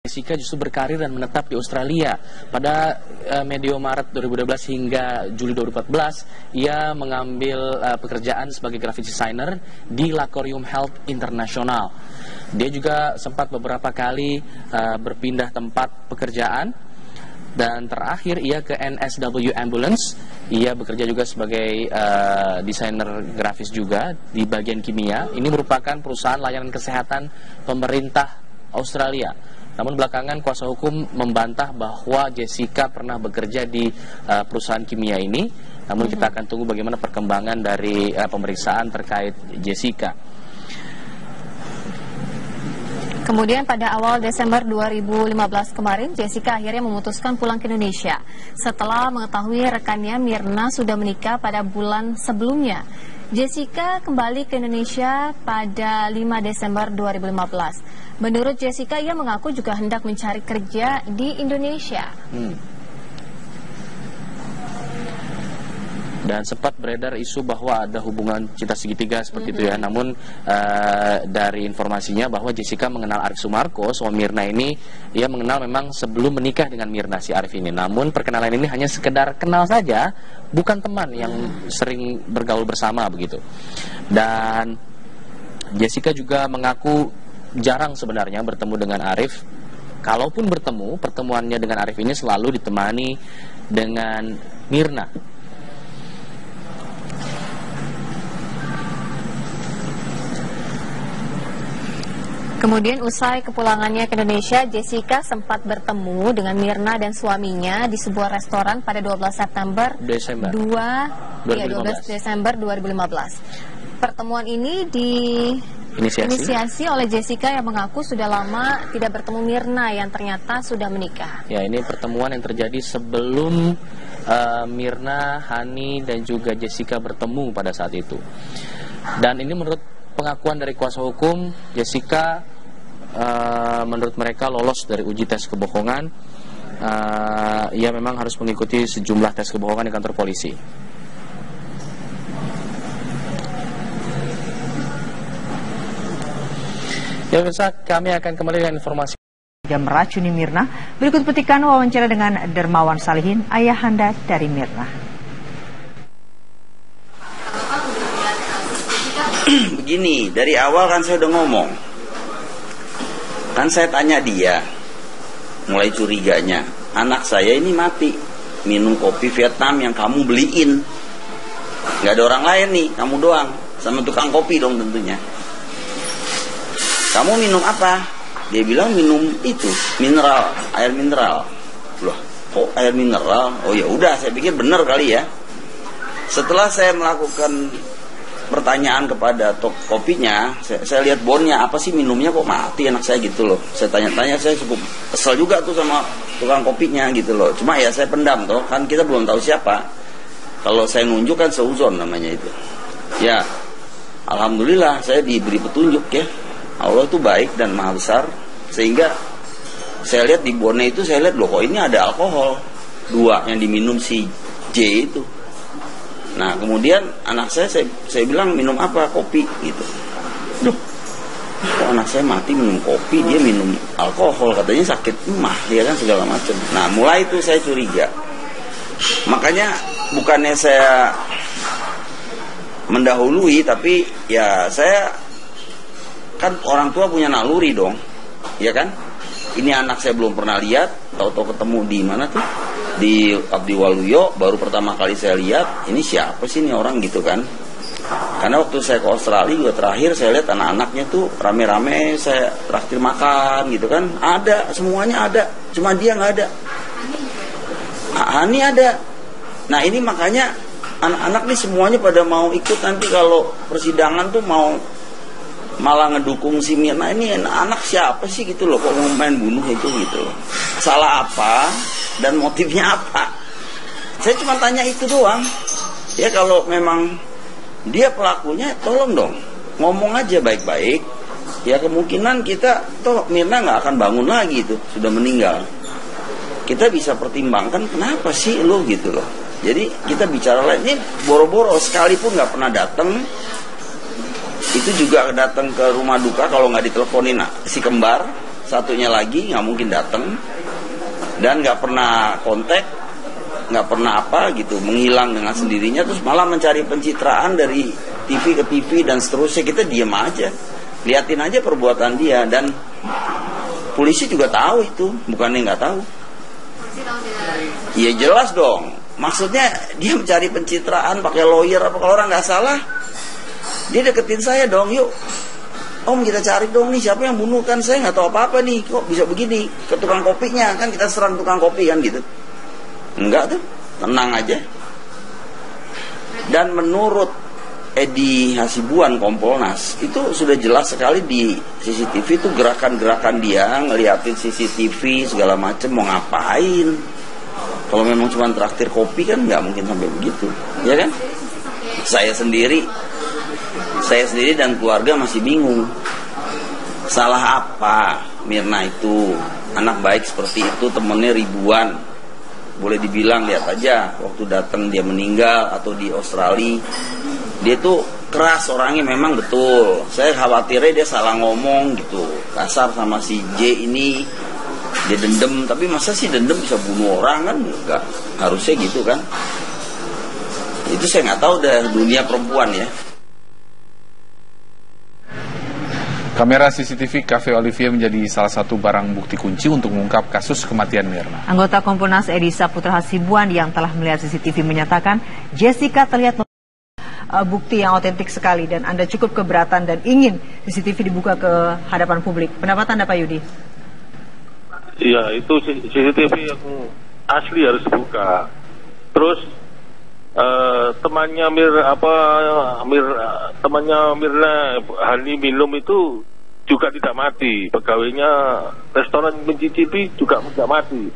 Jessica justru berkarir dan menetap di Australia. Pada medio Maret 2012 hingga Juli 2014, ia mengambil pekerjaan sebagai graphic designer di Lacorium Health International. Dia juga sempat beberapa kali berpindah tempat pekerjaan. Dan terakhir ia ke NSW Ambulance. Ia bekerja juga sebagai desainer grafis juga di bagian kimia. Ini merupakan perusahaan layanan kesehatan pemerintah Australia. Namun belakangan kuasa hukum membantah bahwa Jessica pernah bekerja di perusahaan kimia ini. Namun kita akan tunggu bagaimana perkembangan dari pemeriksaan terkait Jessica. Kemudian pada awal Desember 2015 kemarin, Jessica akhirnya memutuskan pulang ke Indonesia setelah mengetahui rekannya Mirna sudah menikah pada bulan sebelumnya. Jessica kembali ke Indonesia pada 5 Desember 2015. Menurut Jessica, ia mengaku juga hendak mencari kerja di Indonesia. Dan sempat beredar isu bahwa ada hubungan cinta segitiga seperti itu ya. Namun dari informasinya bahwa Jessica mengenal Arif Sumarko, suami Mirna ini, ia mengenal memang sebelum menikah dengan Mirna si Arif ini. Namun perkenalan ini hanya sekedar kenal saja, bukan teman yang sering bergaul bersama begitu. Dan Jessica juga mengaku jarang sebenarnya bertemu dengan Arif. Kalaupun bertemu, pertemuannya dengan Arif ini selalu ditemani dengan Mirna. Kemudian usai kepulangannya ke Indonesia, Jessica sempat bertemu dengan Mirna dan suaminya di sebuah restoran pada 12 September 12 Desember 2015. Pertemuan ini diinisiasi oleh Jessica yang mengaku sudah lama tidak bertemu Mirna yang ternyata sudah menikah. Ya, ini pertemuan yang terjadi sebelum Mirna, Hani, dan juga Jessica bertemu pada saat itu. Dan ini menurut pengakuan dari kuasa hukum, Jessica menurut mereka lolos dari uji tes kebohongan. Ia memang harus mengikuti sejumlah tes kebohongan di kantor polisi. Ya pemirsa, kami akan kembali dengan informasi. Meracuni Mirna. Berikut petikan wawancara dengan Dermawan Salihin, ayahanda dari Mirna. Begini, dari awal kan saya udah ngomong. Kan saya tanya dia, mulai curiganya, anak saya ini mati minum kopi Vietnam yang kamu beliin. Gak ada orang lain nih, kamu doang, sama tukang kopi dong tentunya. Kamu minum apa? Dia bilang minum itu, mineral, air mineral. Loh, kok air mineral? Oh ya udah, saya pikir benar kali ya. Setelah saya melakukan pertanyaan kepada kopinya, saya lihat bonnya, apa sih minumnya kok mati anak saya gitu loh. Saya tanya-tanya, saya cukup kesel juga tuh sama tukang kopinya gitu loh. Cuma ya saya pendam toh, kan kita belum tahu siapa. Kalau saya nunjuk kan seuzon namanya itu. Ya, alhamdulillah saya diberi petunjuk ya. Allah itu baik dan maha besar, sehingga saya lihat di bonnya itu, saya lihat loh kok ini ada alkohol 2 yang diminum si J itu. Nah kemudian anak saya bilang minum apa? Kopi gitu. Duh, kok anak saya mati minum kopi, dia minum alkohol, katanya sakit emah, dia kan segala macam. Nah mulai itu saya curiga. Makanya bukannya saya mendahului, tapi ya saya kan orang tua punya naluri dong, ya kan? Ini anak saya belum pernah lihat, tahu-tahu ketemu di mana tuh? Di Abdi Waluyo, baru pertama kali saya lihat, ini siapa sih ini orang gitu kan. Karena waktu saya ke Australia juga terakhir saya lihat anak-anaknya tuh rame-rame, saya traktir makan gitu kan. Ada, semuanya ada, cuma dia nggak ada. Hani ada. Nah ini makanya anak-anak nih semuanya pada mau ikut nanti kalau persidangan tuh mau malah ngedukung si Mirna. Ini anak siapa sih gitu loh, kok mau main bunuh itu gitu loh. Salah apa dan motifnya apa? Saya cuma tanya itu doang. Ya kalau memang dia pelakunya, tolong dong ngomong aja baik-baik. Ya kemungkinan kita toh Mirna nggak akan bangun lagi itu, sudah meninggal. Kita bisa pertimbangkan kenapa sih lo gitu loh. Jadi kita bicara lain. Ini boro-boro sekalipun nggak pernah datang. Itu juga datang ke rumah duka kalau nggak diteleponin si kembar satunya lagi nggak mungkin datang dan nggak pernah kontak, nggak pernah apa gitu, menghilang dengan sendirinya, terus malah mencari pencitraan dari TV ke TV dan seterusnya. Kita diam aja, liatin aja perbuatan dia, dan polisi juga tahu itu, bukannya nggak tahu. Iya jelas dong, maksudnya dia mencari pencitraan pakai lawyer apa, kalau orang nggak salah dia deketin saya dong, yuk Om kita cari dong nih siapa yang bunuh, kan saya nggak tahu apa-apa nih, kok bisa begini, ke tukang kopinya, kan kita serang tukang kopi kan gitu. Enggak tuh, tenang aja. Dan menurut Edi Hasibuan Kompolnas itu sudah jelas sekali di CCTV itu gerakan-gerakan dia, ngeliatin CCTV segala macem mau ngapain. Kalau memang cuma traktir kopi kan nggak mungkin sampai begitu, ya kan? Saya sendiri dan keluarga masih bingung. Salah apa Mirna itu? Anak baik seperti itu, temennya ribuan. Boleh dibilang, lihat aja waktu datang dia meninggal atau di Australia. Dia tuh keras orangnya memang, betul. Saya khawatirnya dia salah ngomong gitu, kasar sama si J ini. Dia dendam, tapi masa sih dendam bisa bunuh orang kan? Enggak, harusnya gitu kan. Itu saya nggak tahu dah dunia perempuan ya. Kamera CCTV Cafe Olivier menjadi salah satu barang bukti kunci untuk mengungkap kasus kematian Mirna. Anggota Kompolnas Edi Saputra Hasibuan yang telah melihat CCTV menyatakan Jessica terlihat bukti yang otentik sekali dan Anda cukup keberatan dan ingin CCTV dibuka ke hadapan publik. Pendapat Anda Pak Yudi? Iya, itu CCTV yang asli harus dibuka. Terus temannya Mirna Hani Minum itu juga tidak mati, pegawainya restoran mencicipi juga tidak mati.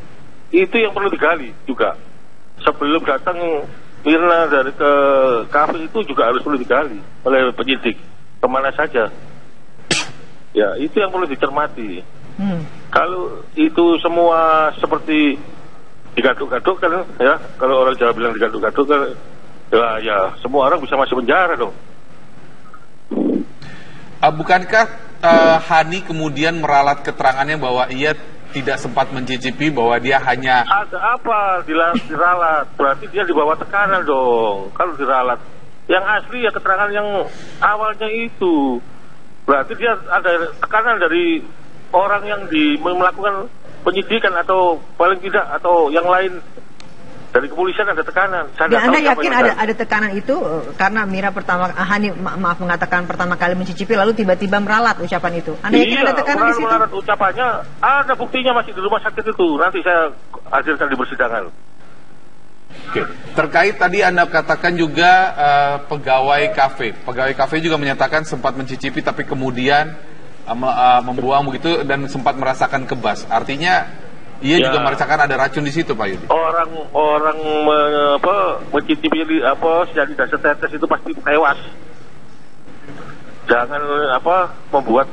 Itu yang perlu digali juga. Sebelum datang Mirna dari ke kafe itu juga harus perlu digali oleh penyidik, kemana saja. Ya, itu yang perlu dicermati. Kalau itu semua seperti digaduk-gaduk kan, ya, kalau orang Jawa bilang digaduk-gaduk kan, ya semua orang bisa masuk penjara dong. Bukankah Hani kemudian meralat keterangannya bahwa ia tidak sempat mencicipi, bahwa dia hanya... Ada apa diralat? Berarti dia di bawah tekanan dong. Kalau diralat, yang asli ya keterangan yang awalnya itu. Berarti dia ada tekanan dari orang yang melakukan penyidikan atau paling tidak atau yang lain dari kepolisian ada tekanan. Dan Anda yakin ada tekanan itu karena Mira Hani mengatakan pertama kali mencicipi lalu tiba-tiba meralat ucapan itu. Anda yakin ada tekanan di situ? Meralat ucapannya ada buktinya masih di rumah sakit itu. Nanti saya hadirkan di persidangan. Oke. Terkait tadi Anda katakan juga pegawai kafe juga menyatakan sempat mencicipi tapi kemudian membuang begitu dan sempat merasakan kebas. Artinya ia juga merasakan ada racun di situ, Pak Yudi. Orang mencicipi cyanida setetes itu pasti tewas. Jangan membuat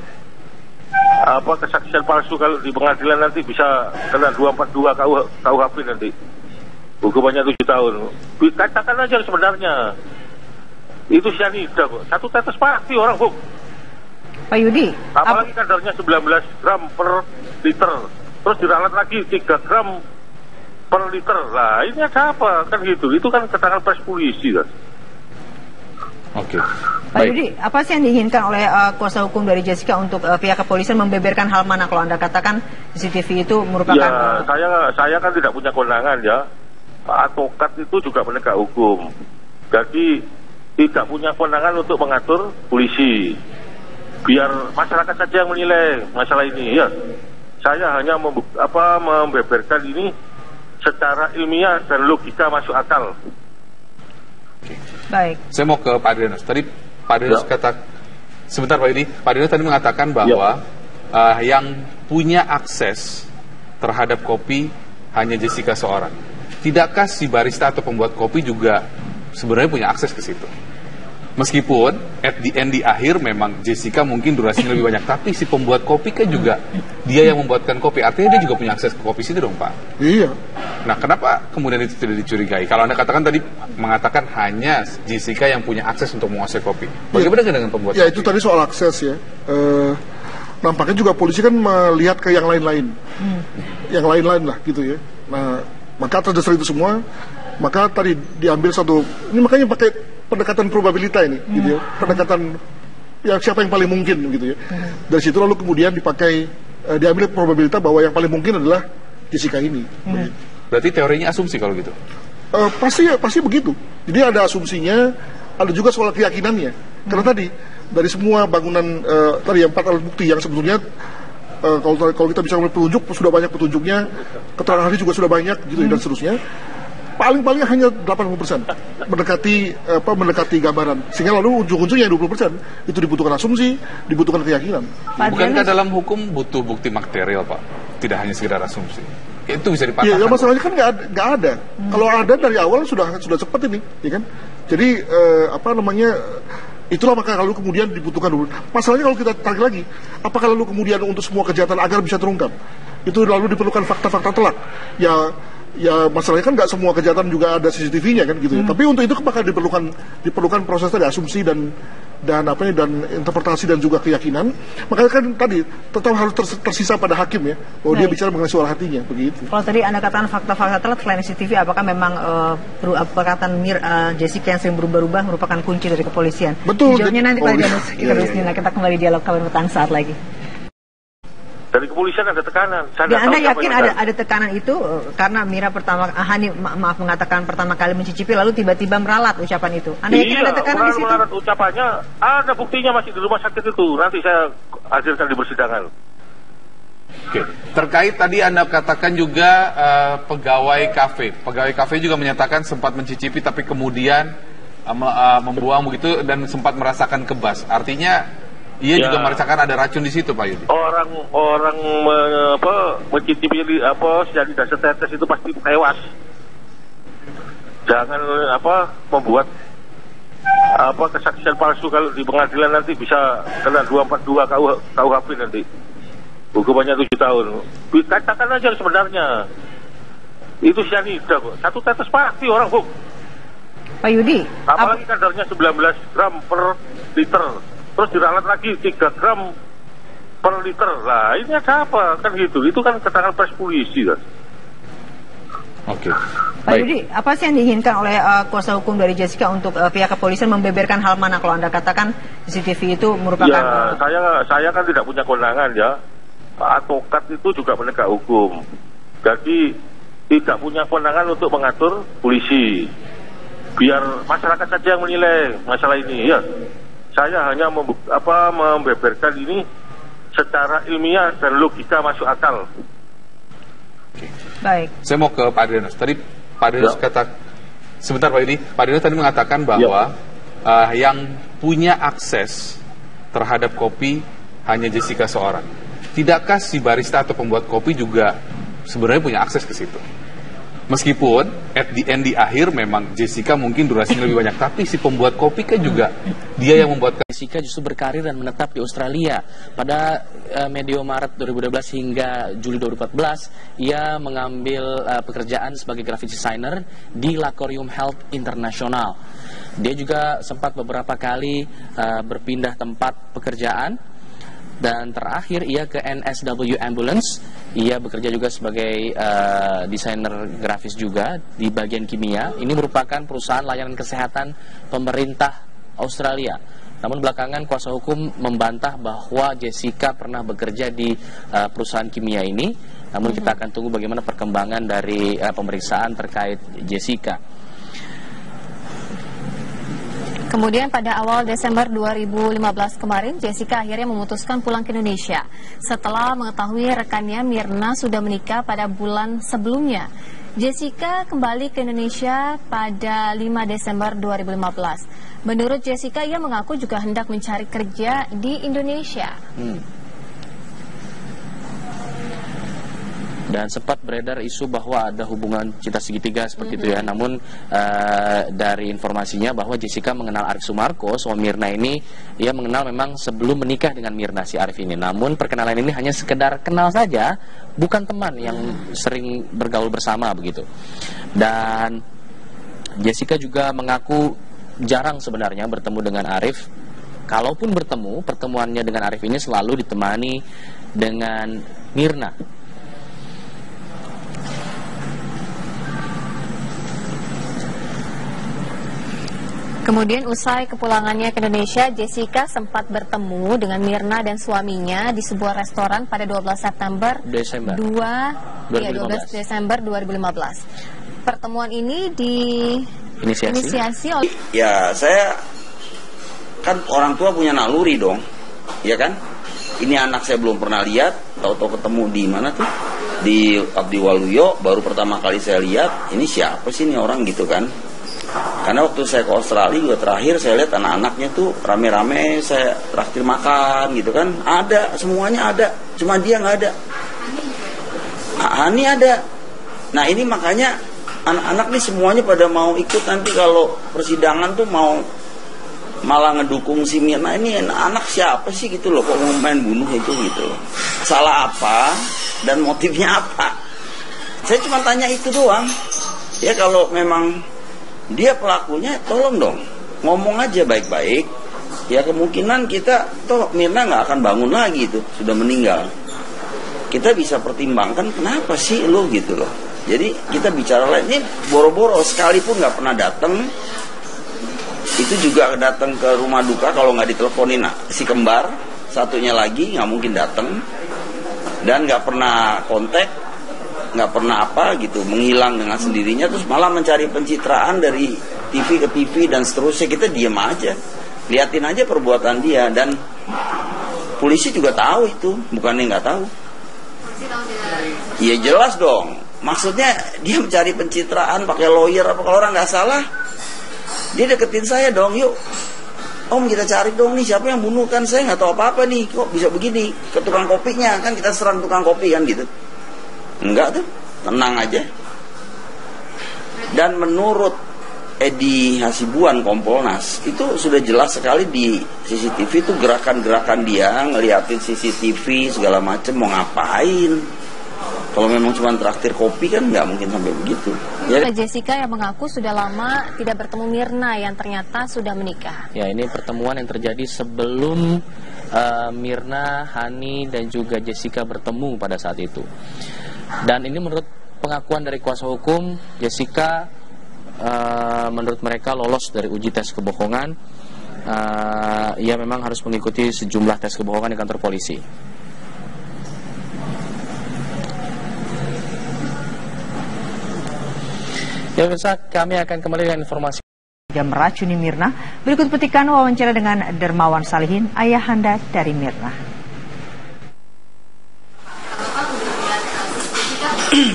kesaksian palsu, kalau di pengadilan nanti bisa kena 242 KUHP nanti. Hukumannya 7 tahun. Katakan aja sebenarnya. Itu cyanida kok. Satu tetes pasti orang hukum. Pak Yudi, apalagi kadarnya 19 gram per liter, terus diralat lagi 3 gram per liter. Lah ini ada apa? Kan gitu, itu kan keterangan pers polisi kan. Oke. Pak Yudi, apa sih yang diinginkan oleh kuasa hukum dari Jessica untuk pihak kepolisian membeberkan hal mana? Kalau Anda katakan CCTV itu merupakan... Ya, saya kan tidak punya kewenangan ya. Advokat itu juga penegak hukum. Jadi tidak punya kewenangan untuk mengatur polisi. Biar masyarakat saja yang menilai masalah ini ya. Saya hanya membeberkan ini secara ilmiah dan logika masuk akal. Baik. Saya mau ke Pak Adrianus. Tadi Pak Adrianus sebentar Pak Yudi. Pak Adrianus tadi mengatakan bahwa yang punya akses terhadap kopi hanya Jessica seorang. Tidakkah si barista atau pembuat kopi juga sebenarnya punya akses ke situ? Meskipun at the end di akhir memang Jessica mungkin durasinya lebih banyak, tapi si pembuat kopi kan juga dia yang membuatkan kopi, artinya dia juga punya akses ke kopi situ dong Pak. Iya. Nah kenapa kemudian itu tidak dicurigai? Kalau Anda katakan tadi mengatakan hanya Jessica yang punya akses untuk menguasai kopi, bagaimana dengan pembuat kopi? Ya itu tadi soal akses ya. nampaknya juga polisi kan melihat ke yang lain-lain, yang lain-lain lah gitu ya. Nah, maka atas dasar itu semua, maka tadi diambil satu, ini makanya pakai pendekatan probabilitas ini, gitu ya, pendekatan yang siapa yang paling mungkin gitu ya. Dari situ lalu kemudian diambil probabilitas bahwa yang paling mungkin adalah Jessica ini. Berarti teorinya asumsi kalau gitu? Pasti begitu. Jadi ada asumsinya, ada juga soal keyakinannya. Karena tadi dari semua bangunan tadi yang 4 alat bukti yang sebetulnya kalau kita bisa melihat petunjuk, sudah banyak petunjuknya, keterangan ahli juga sudah banyak gitu dan seterusnya. Paling-paling hanya 80% mendekati gambaran. Sehingga lalu ujung-ujungnya 20% itu dibutuhkan asumsi, dibutuhkan keyakinan. Bukankah dalam hukum butuh bukti material, Pak? Tidak hanya sekedar asumsi. Itu bisa dipatahkan. Iya, masalahnya kan nggak ada. Kalau ada dari awal sudah cepat ini, ya kan? Jadi itulah maka lalu kemudian dibutuhkan dulu. Masalahnya kalau kita tarik lagi, apakah lalu kemudian untuk semua kejahatan agar bisa terungkap, itu lalu diperlukan fakta-fakta telak. Ya masalahnya kan nggak semua kejahatan juga ada CCTV-nya kan gitu ya. Tapi untuk itu maka diperlukan proses tadi asumsi dan interpretasi dan juga keyakinan. Makanya kan tadi tetap harus tersisa pada hakim ya, bahwa dia bicara mengenai suara hatinya begitu. Kalau tadi Anda katakan fakta-fakta telat selain CCTV, apakah memang perkataan Jessica yang sering berubah-ubah merupakan kunci dari kepolisian? Betul. Jawabnya nanti Pak Janus. Kita kembali dialog kawan petang saat lagi. Dari kepolisian ada tekanan. Anda yakin ada tekanan itu karena Mira mengatakan pertama kali mencicipi lalu tiba-tiba meralat ucapan itu. Anda yakin ada tekanan di situ? Meralat ucapannya, ada buktinya masih di rumah sakit itu. Nanti saya hadirkan di persidangan. Oke. Terkait tadi Anda katakan juga pegawai kafe juga menyatakan sempat mencicipi tapi kemudian membuang begitu dan sempat merasakan kebas. Artinya juga merasakan ada racun di situ, Pak Yudi. Orang mencicipi cyanida setetes itu pasti tewas. Jangan membuat kesaksian palsu. Kalau di pengadilan nanti bisa kena 242 KUHP nanti. Hukumannya 7 tahun. Katakan aja sebenarnya. Itu cyanida kok. 1 tetes pasti orang, Bu. Pak Yudi. Apalagi kadarnya 19 gram per liter. Terus diralat lagi 3 gram per liter. Lah ini ada apa? Kan gitu. Itu kan keterangan pers polisi kan. Oke. Pak Yudi, apa sih yang diinginkan oleh kuasa hukum dari Jessica untuk pihak kepolisian membeberkan hal mana? Kalau Anda katakan CCTV itu merupakan... saya kan tidak punya kewenangan ya. Advokat itu juga penegak hukum. Jadi tidak punya kewenangan untuk mengatur polisi. Biar masyarakat saja yang menilai masalah ini ya. Saya hanya membeberkan ini secara ilmiah dan logika masuk akal. Baik. Saya mau ke Pak Adrianus. Tadi Pak Adrianus sebentar Pak Yudi. Pak Adrianus tadi mengatakan bahwa yang punya akses terhadap kopi hanya Jessica seorang. Tidakkah si barista atau pembuat kopi juga sebenarnya punya akses ke situ? Meskipun at the end di akhir memang Jessica mungkin durasinya lebih banyak, tapi si pembuat kopi kan juga dia yang membuat. Jessica justru berkarir dan menetap di Australia. Pada medio Maret 2012 hingga Juli 2014, ia mengambil pekerjaan sebagai graphic designer di Lacorium Health International. Dia juga sempat beberapa kali berpindah tempat pekerjaan. Dan terakhir ia ke NSW Ambulance. Ia bekerja juga sebagai desainer grafis juga di bagian kimia. Ini merupakan perusahaan layanan kesehatan pemerintah Australia. Namun belakangan kuasa hukum membantah bahwa Jessica pernah bekerja di perusahaan kimia ini. Namun kita akan tunggu bagaimana perkembangan dari pemeriksaan terkait Jessica. Kemudian pada awal Desember 2015 kemarin, Jessica akhirnya memutuskan pulang ke Indonesia setelah mengetahui rekannya Mirna sudah menikah pada bulan sebelumnya. Jessica kembali ke Indonesia pada 5 Desember 2015. Menurut Jessica, ia mengaku juga hendak mencari kerja di Indonesia. Dan sempat beredar isu bahwa ada hubungan cinta segitiga seperti itu ya. Namun dari informasinya bahwa Jessica mengenal Arif Sumarko, suami Mirna ini, ia mengenal memang sebelum menikah dengan Mirna si Arif ini. Namun perkenalan ini hanya sekedar kenal saja, bukan teman yang sering bergaul bersama begitu. Dan Jessica juga mengaku jarang sebenarnya bertemu dengan Arif. kalaupun bertemu, pertemuannya dengan Arif ini selalu ditemani dengan Mirna. Kemudian usai kepulangannya ke Indonesia, Jessica sempat bertemu dengan Mirna dan suaminya di sebuah restoran pada 12 September 2015. 12 Desember 2015. Pertemuan ini diinisiasi oleh... Ya, saya kan orang tua punya naluri dong, ya kan? Ini anak saya belum pernah lihat, tahu-tahu ketemu di mana tuh? Di Abdiwaluyo, baru pertama kali saya lihat, ini siapa sih ini orang gitu kan? Karena waktu saya ke Australia juga terakhir saya lihat anak-anaknya tuh rame-rame, saya traktir makan gitu kan, ada, semuanya ada, cuma dia nggak ada. Hani ada. Nah ini makanya anak-anak nih semuanya pada mau ikut nanti kalau persidangan tuh mau malah ngedukung si Mirna. Ini anak siapa sih gitu loh, kok mau main bunuh itu gitu loh. Salah apa dan motifnya apa? Saya cuma tanya itu doang. Ya kalau memang dia pelakunya, tolong dong ngomong aja baik-baik. Ya kemungkinan kita toh Mirna nggak akan bangun lagi itu, sudah meninggal. Kita bisa pertimbangkan kenapa sih lo gitu loh. Jadi kita bicara lain. Ini boro-boro sekalipun nggak pernah datang. Itu juga datang ke rumah duka kalau nggak diteleponin si kembar satunya lagi nggak mungkin datang. Dan nggak pernah kontak, nggak pernah apa gitu, menghilang dengan sendirinya, terus malah mencari pencitraan dari TV ke TV dan seterusnya. Kita diam aja, liatin aja perbuatan dia, dan polisi juga tahu itu, bukannya nggak tahu. Iya jelas dong, maksudnya dia mencari pencitraan pakai lawyer apa, kalau orang nggak salah dia deketin saya dong, yuk Om kita cari dong nih siapa yang bunuh, kan saya nggak tahu apa-apa nih, kok bisa begini, ke tukang kopinya, kan kita serang tukang kopi kan gitu. Enggak tuh, tenang aja. Dan menurut Edi Hasibuan Kompolnas itu sudah jelas sekali di CCTV itu gerakan-gerakan dia ngeliatin CCTV segala macem mau ngapain. Kalau memang cuma traktir kopi kan nggak mungkin sampai begitu. Ya. Jessica yang mengaku sudah lama tidak bertemu Mirna yang ternyata sudah menikah. Ya, ini pertemuan yang terjadi sebelum Mirna, Hani dan juga Jessica bertemu pada saat itu. Dan ini menurut pengakuan dari kuasa hukum, Jessica menurut mereka lolos dari uji tes kebohongan. Ia memang harus mengikuti sejumlah tes kebohongan di kantor polisi. Ya pemirsa, kami akan kembali dengan informasi. Meracuni Mirna. Berikut petikan wawancara dengan Dermawan Salihin, ayahanda dari Mirna.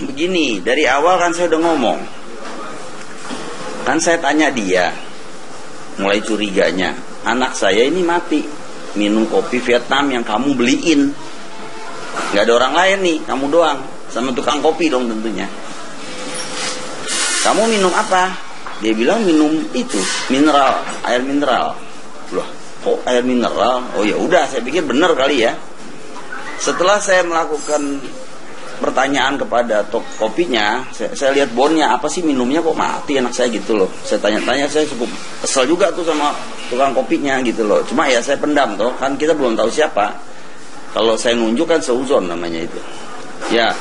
Begini, dari awal kan saya udah ngomong. Kan saya tanya dia, mulai curiganya, anak saya ini mati minum kopi Vietnam yang kamu beliin. Gak ada orang lain nih, kamu doang, sama tukang kopi dong tentunya. Kamu minum apa? Dia bilang minum itu, mineral, air mineral. Loh, kok air mineral? Oh ya udah, saya pikir benar kali ya. Setelah saya melakukan pertanyaan kepada kopinya, saya lihat bonnya, apa sih minumnya kok mati anak saya gitu loh. Saya tanya-tanya, saya cukup kesel juga tuh sama tukang kopinya gitu loh. Cuma ya saya pendam toh, kan kita belum tahu siapa. Kalau saya nunjuk kan seuzon namanya itu. Ya,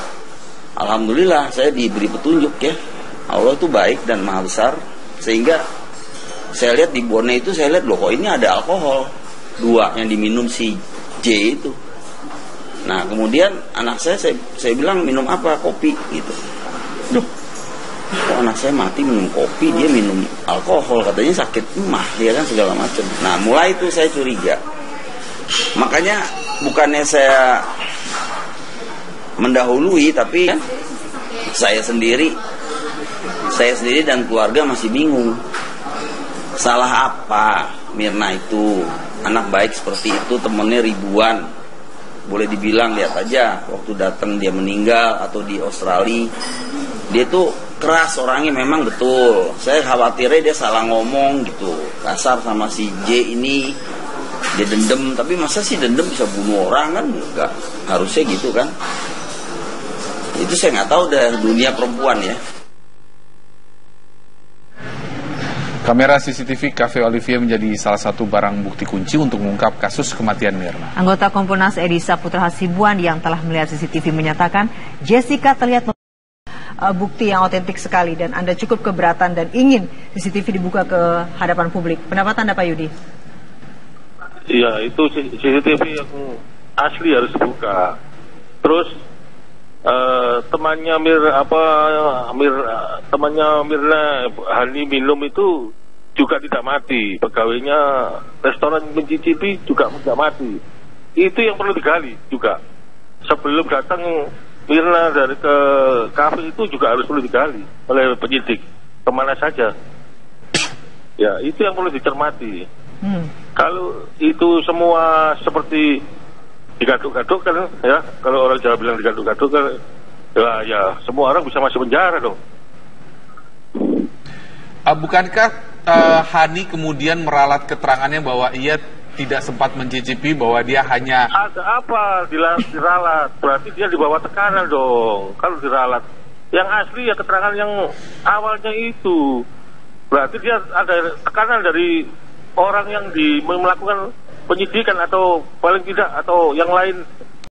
alhamdulillah saya diberi petunjuk ya. Allah itu baik dan maha besar, sehingga saya lihat di bonnya itu, saya lihat loh kok ini ada alkohol 2 yang diminum si J itu. Nah kemudian anak saya bilang minum apa? Kopi gitu. Duh, kok anak saya mati minum kopi, dia minum alkohol, katanya sakit emah ya kan, segala macam. Nah mulai itu saya curiga. Makanya bukannya saya mendahului, tapi saya sendiri dan keluarga masih bingung. Salah apa Mirna itu? Anak baik seperti itu, temennya ribuan. Boleh dibilang, lihat aja waktu datang dia meninggal atau di Australia. Dia tuh keras orangnya memang betul. Saya khawatirnya dia salah ngomong gitu, kasar sama si J ini. Dia dendam, tapi masa sih dendam bisa bunuh orang kan? Enggak, harusnya gitu kan. Itu saya nggak tahu dari dunia perempuan ya. Kamera CCTV Cafe Olivier menjadi salah satu barang bukti kunci untuk mengungkap kasus kematian Mirna. Anggota Komponas Edi Saputra Hasibuan yang telah melihat CCTV menyatakan Jessica terlihat bukti yang otentik sekali dan Anda cukup keberatan dan ingin CCTV dibuka ke hadapan publik. Pendapat Anda, Pak Yudi? Iya, itu CCTV yang asli harus dibuka. Terus temannya Mirna Hani Minum itu juga tidak mati. Pegawainya restoran mencicipi juga tidak mati. Itu yang perlu digali juga. Sebelum datang Mirna dari ke kafe itu juga harus perlu digali oleh penyidik. Kemana saja? Ya, itu yang perlu dicermati. Kalau itu semua seperti digaduk-gaduk kan, ya, kalau orang Jawa bilang digaduk-gaduk kan, ya semua orang bisa masuk penjara dong. Bukankah Hani kemudian meralat keterangannya bahwa ia tidak sempat mencicipi, bahwa dia hanya... Ada apa diralat? Berarti dia dibawa tekanan dong. Kalau diralat, yang asli ya keterangan yang awalnya itu. Berarti dia ada tekanan dari orang yang melakukan penyidikan atau paling tidak atau yang lain